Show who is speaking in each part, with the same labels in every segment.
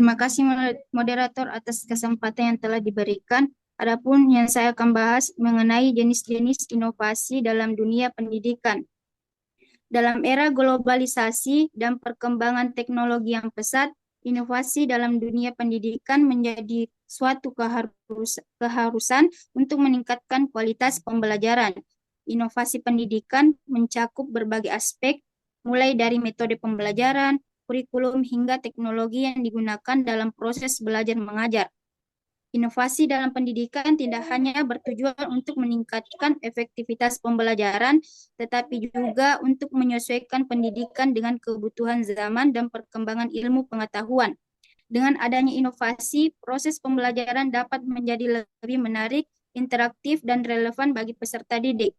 Speaker 1: Terima kasih moderator atas kesempatan yang telah diberikan. Adapun yang saya akan bahas mengenai jenis-jenis inovasi dalam dunia pendidikan. Dalam era globalisasi dan perkembangan teknologi yang pesat, inovasi dalam dunia pendidikan menjadi suatu keharusan untuk meningkatkan kualitas pembelajaran. Inovasi pendidikan mencakup berbagai aspek, mulai dari metode pembelajaran, kurikulum, hingga teknologi yang digunakan dalam proses belajar mengajar. Inovasi dalam pendidikan tidak hanya bertujuan untuk meningkatkan efektivitas pembelajaran, tetapi juga untuk menyesuaikan pendidikan dengan kebutuhan zaman dan perkembangan ilmu pengetahuan. Dengan adanya inovasi, proses pembelajaran dapat menjadi lebih menarik, interaktif, dan relevan bagi peserta didik.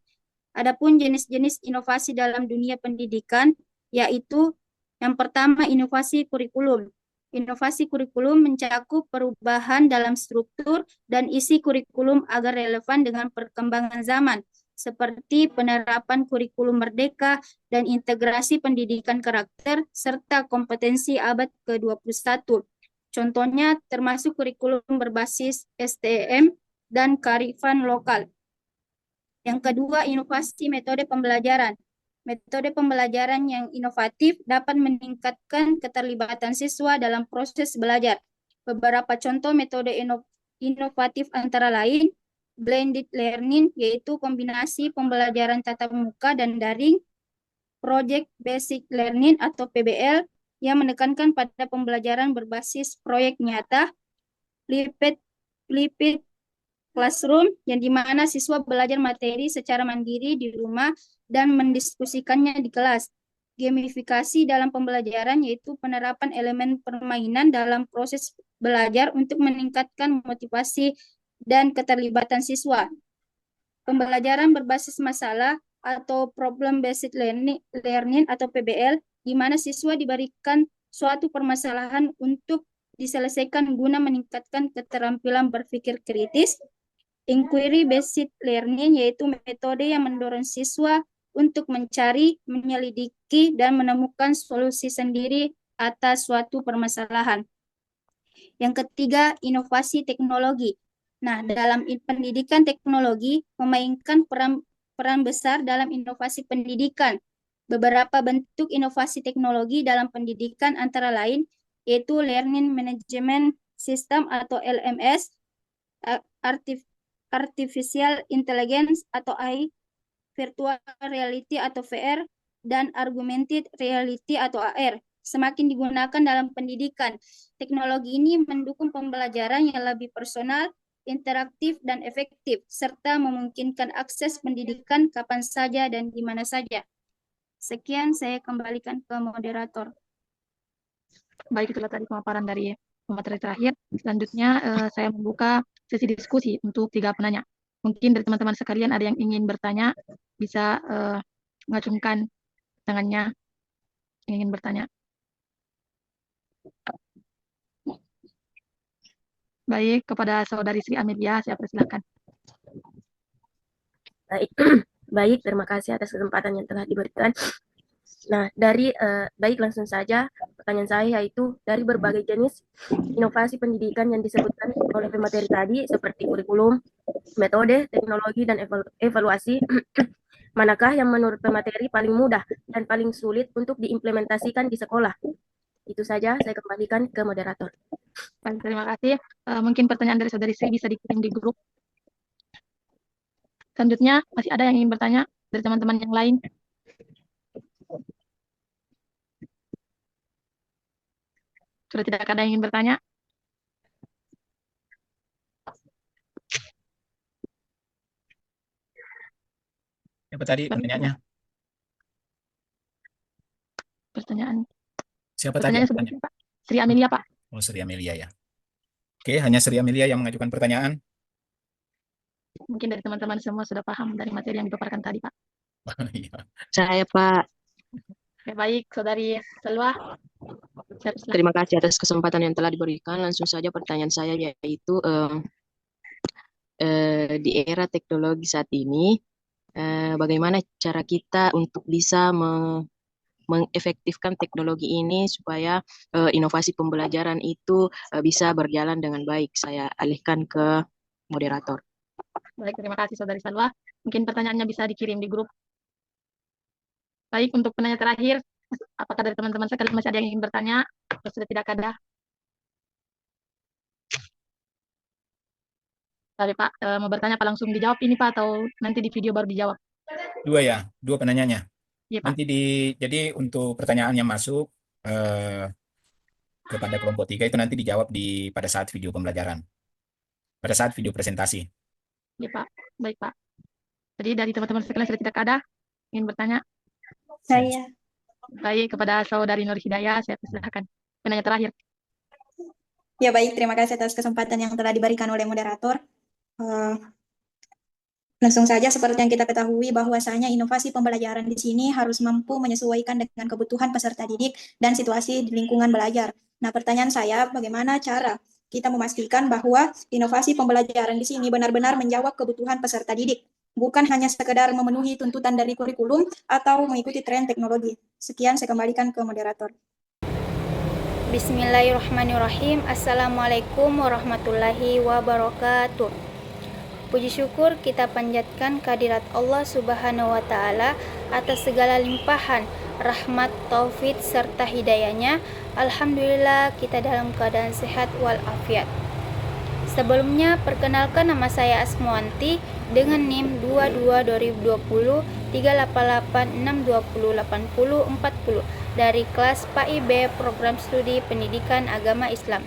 Speaker 1: Adapun jenis-jenis inovasi dalam dunia pendidikan, yaitu yang pertama inovasi kurikulum. Inovasi kurikulum mencakup perubahan dalam struktur dan isi kurikulum agar relevan dengan perkembangan zaman, seperti penerapan kurikulum merdeka dan integrasi pendidikan karakter serta kompetensi abad ke-21. Contohnya termasuk kurikulum berbasis STM dan kearifan lokal. Yang kedua, inovasi metode pembelajaran. Metode pembelajaran yang inovatif dapat meningkatkan keterlibatan siswa dalam proses belajar. Beberapa contoh metode inovatif antara lain, blended learning, yaitu kombinasi pembelajaran tatap muka dan daring, project basic learning atau PBL, yang menekankan pada pembelajaran berbasis proyek nyata, flipped, flipped classroom, yang dimana siswa belajar materi secara mandiri di rumah dan mendiskusikannya di kelas. Gamifikasi dalam pembelajaran, yaitu penerapan elemen permainan dalam proses belajar untuk meningkatkan motivasi dan keterlibatan siswa. Pembelajaran berbasis masalah atau problem based learning atau PBL, di mana siswa diberikan suatu permasalahan untuk diselesaikan guna meningkatkan keterampilan berpikir kritis. Inquiry based learning, yaitu metode yang mendorong siswa untuk mencari, menyelidiki, dan menemukan solusi sendiri atas suatu permasalahan. Yang ketiga, inovasi teknologi. Nah, dalam pendidikan teknologi memainkan peran besar dalam inovasi pendidikan. Beberapa bentuk inovasi teknologi dalam pendidikan antara lain yaitu Learning Management System atau LMS, Artificial Intelligence atau AI, Virtual Reality atau VR, dan Augmented Reality atau AR. Semakin digunakan dalam pendidikan, teknologi ini mendukung pembelajaran yang lebih personal, interaktif, dan efektif, serta memungkinkan akses pendidikan kapan saja dan di mana saja. Sekian, saya kembalikan ke moderator.
Speaker 2: Baik, itulah tadi pemaparan dari pemateri terakhir. Selanjutnya saya membuka sesi diskusi untuk 3 penanya. Mungkin dari teman-teman sekalian ada yang ingin bertanya, bisa mengacungkan tangannya, ingin bertanya. Baik, kepada saudari Sri Amelia, saya persilahkan.
Speaker 3: Baik, baik, terima kasih atas kesempatan yang telah diberikan. Nah, baik langsung saja pertanyaan saya yaitu dari berbagai jenis inovasi pendidikan yang disebutkan oleh pemateri tadi seperti kurikulum, metode, teknologi, dan evaluasi, manakah yang menurut pemateri paling mudah dan paling sulit untuk diimplementasikan di sekolah? Itu saja, saya kembalikan ke moderator.
Speaker 2: Baik, terima kasih. Mungkin pertanyaan dari saudari Sri bisa dikirim di grup. Selanjutnya, masih ada yang ingin bertanya dari teman-teman yang lain? Sudah tidak ada yang ingin bertanya?
Speaker 4: Siapa tadi pertanyaannya? Siapa tadi?
Speaker 2: Pertanyaannya sebenarnya Pak. Sri Amelia, Pak.
Speaker 4: Oh, Sri Amelia ya. Oke, hanya Sri Amelia yang mengajukan pertanyaan.
Speaker 2: Mungkin dari teman-teman semua sudah paham dari materi yang dipaparkan tadi, Pak.
Speaker 4: Iya.
Speaker 5: Saya, Pak.
Speaker 2: Oke, baik, saudari Selwa.
Speaker 5: Terima kasih atas kesempatan yang telah diberikan. Langsung saja pertanyaan saya yaitu di era teknologi saat ini, bagaimana cara kita untuk bisa mengefektifkan teknologi ini supaya inovasi pembelajaran itu bisa berjalan dengan baik? Saya alihkan ke moderator.
Speaker 2: Baik, terima kasih Saudari Salwa. Mungkin pertanyaannya bisa dikirim di grup. Baik, untuk penanya terakhir, apakah dari teman-teman sekalian masih ada yang ingin bertanya? Atau sudah tidak ada? Tapi Pak, mau bertanya Pak langsung dijawab ini Pak, atau nanti di video baru dijawab?
Speaker 4: Dua ya, dua penanyanya.
Speaker 2: Iya Pak.
Speaker 4: Nanti jadi untuk pertanyaan yang masuk kepada kelompok 3 itu nanti dijawab pada saat video pembelajaran, pada saat video presentasi.
Speaker 2: Iya Pak, baik Pak. Jadi dari teman-teman sekalian sudah tidak ada ingin bertanya?
Speaker 1: Saya.
Speaker 2: Baik, kepada Saudari Nur Hidayah, saya persilakan. Penanya terakhir.
Speaker 6: Ya baik, terima kasih atas kesempatan yang telah diberikan oleh moderator. Langsung saja, seperti yang kita ketahui bahwasanya inovasi pembelajaran di sini harus mampu menyesuaikan dengan kebutuhan peserta didik dan situasi di lingkungan belajar. Nah, pertanyaan saya, bagaimana cara kita memastikan bahwa inovasi pembelajaran di sini benar-benar menjawab kebutuhan peserta didik, bukan hanya sekedar memenuhi tuntutan dari kurikulum atau mengikuti tren teknologi. Sekian, saya kembalikan ke moderator.
Speaker 1: Bismillahirrahmanirrahim. Assalamualaikum warahmatullahi wabarakatuh. Puji syukur kita panjatkan kehadirat Allah Subhanahu wa Ta'ala atas segala limpahan rahmat, taufik serta hidayahnya. Alhamdulillah kita dalam keadaan sehat walafiat. Sebelumnya perkenalkan, nama saya Asmuanti dengan NIM 22 2020 388 620 80 40 dari kelas PAIB Program Studi Pendidikan Agama Islam.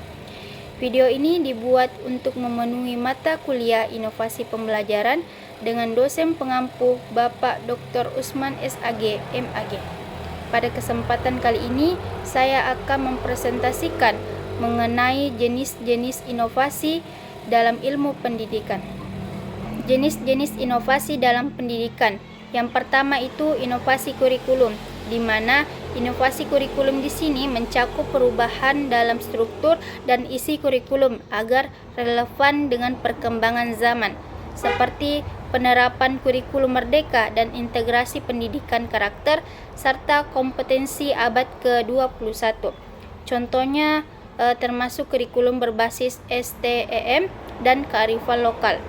Speaker 1: Video ini dibuat untuk memenuhi mata kuliah inovasi pembelajaran dengan dosen pengampu Bapak Dr. Usman SAG, MAG. Pada kesempatan kali ini, saya akan mempresentasikan mengenai jenis-jenis inovasi dalam ilmu pendidikan. Jenis-jenis inovasi dalam pendidikan. Yang pertama itu inovasi kurikulum, di mana inovasi kurikulum di sini mencakup perubahan dalam struktur dan isi kurikulum agar relevan dengan perkembangan zaman, seperti penerapan kurikulum merdeka dan integrasi pendidikan karakter serta kompetensi abad ke-21. Contohnya termasuk kurikulum berbasis STEM dan kearifan lokal.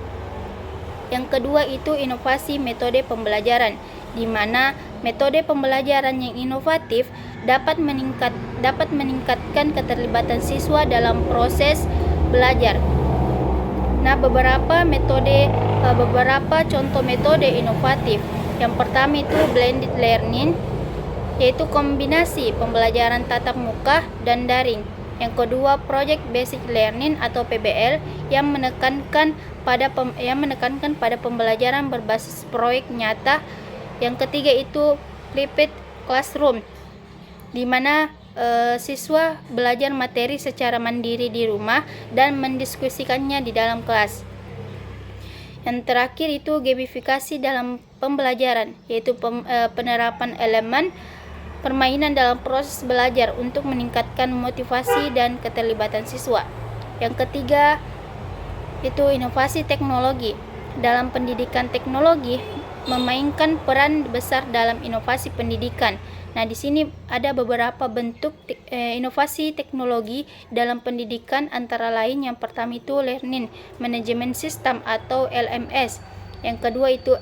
Speaker 1: Yang kedua itu inovasi metode pembelajaran, di mana metode pembelajaran yang inovatif dapat meningkatkan keterlibatan siswa dalam proses belajar. Nah, beberapa contoh metode inovatif. Yang pertama itu blended learning, yaitu kombinasi pembelajaran tatap muka dan daring. Yang kedua, project based learning atau PBL yang menekankan pada pembelajaran berbasis proyek nyata. Yang ketiga itu flipped classroom, di mana siswa belajar materi secara mandiri di rumah dan mendiskusikannya di dalam kelas. Yang terakhir itu gamifikasi dalam pembelajaran, yaitu penerapan elemen permainan dalam proses belajar untuk meningkatkan motivasi dan keterlibatan siswa. Yang ketiga itu inovasi teknologi. Dalam pendidikan, teknologi memainkan peran besar dalam inovasi pendidikan. Nah, di sini ada beberapa bentuk inovasi teknologi dalam pendidikan, antara lain yang pertama itu Learning Management System atau LMS. Yang kedua itu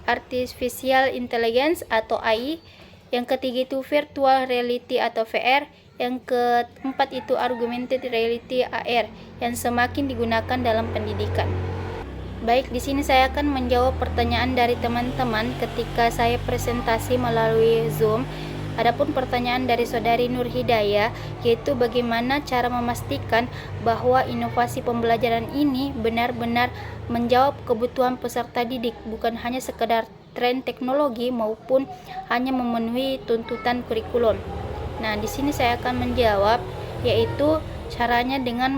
Speaker 1: Artificial Intelligence atau AI. Yang ketiga itu Virtual Reality atau VR. Yang keempat itu Augmented Reality AR yang semakin digunakan dalam pendidikan. Baik, di sini saya akan menjawab pertanyaan dari teman-teman ketika saya presentasi melalui Zoom. Adapun pertanyaan dari Saudari Nur Hidayah, yaitu bagaimana cara memastikan bahwa inovasi pembelajaran ini benar-benar menjawab kebutuhan peserta didik, bukan hanya sekedar tren teknologi maupun hanya memenuhi tuntutan kurikulum. Nah, di sini saya akan menjawab, yaitu caranya dengan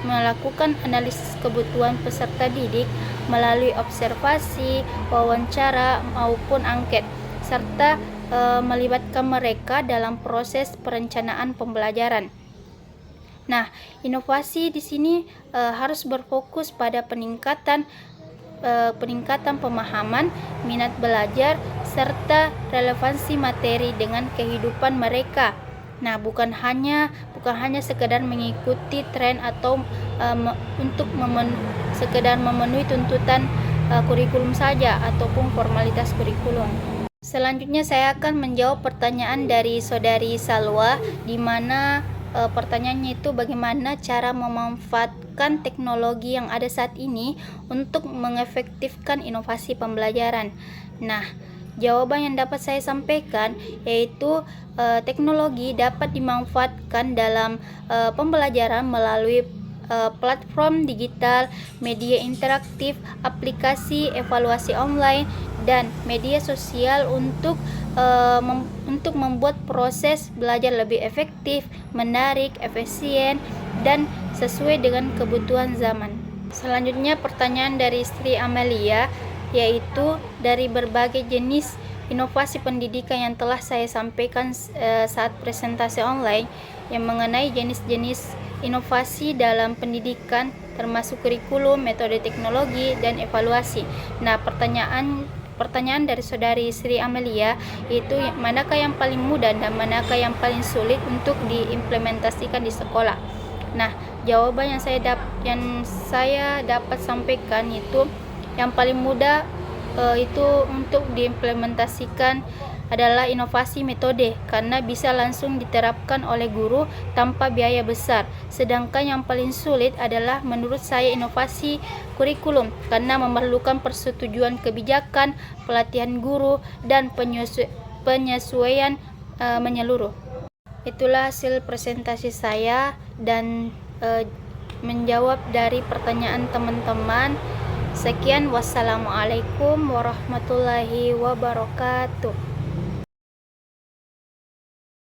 Speaker 1: melakukan analisis kebutuhan peserta didik melalui observasi, wawancara maupun angket, serta melibatkan mereka dalam proses perencanaan pembelajaran. Nah, inovasi di sini harus berfokus pada peningkatan pemahaman, minat belajar, serta relevansi materi dengan kehidupan mereka. Nah, bukan hanya sekedar mengikuti tren atau sekedar memenuhi tuntutan kurikulum saja ataupun formalitas kurikulum. Selanjutnya saya akan menjawab pertanyaan dari Saudari Salwa, di mana pertanyaannya itu bagaimana cara memanfaatkan teknologi yang ada saat ini untuk mengefektifkan inovasi pembelajaran. Nah, jawaban yang dapat saya sampaikan yaitu teknologi dapat dimanfaatkan dalam pembelajaran melalui platform digital, media interaktif, aplikasi evaluasi online, dan media sosial untuk membuat proses belajar lebih efektif, menarik, efisien, dan sesuai dengan kebutuhan zaman. Selanjutnya pertanyaan dari Sri Amelia, yaitu dari berbagai jenis inovasi pendidikan yang telah saya sampaikan saat presentasi online yang mengenai jenis-jenis inovasi dalam pendidikan termasuk kurikulum, metode teknologi, dan evaluasi. Nah, pertanyaan dari Saudari Sri Amelia itu manakah yang paling mudah dan manakah yang paling sulit untuk diimplementasikan di sekolah. Nah, jawaban yang saya dapat sampaikan itu yang paling mudah itu untuk diimplementasikan adalah inovasi metode, karena bisa langsung diterapkan oleh guru tanpa biaya besar. Sedangkan yang paling sulit adalah menurut saya inovasi kurikulum, karena memerlukan persetujuan kebijakan, pelatihan guru, dan penyesuaian menyeluruh. Itulah hasil presentasi saya dan menjawab dari pertanyaan teman-teman. Sekian, wassalamualaikum warahmatullahi wabarakatuh.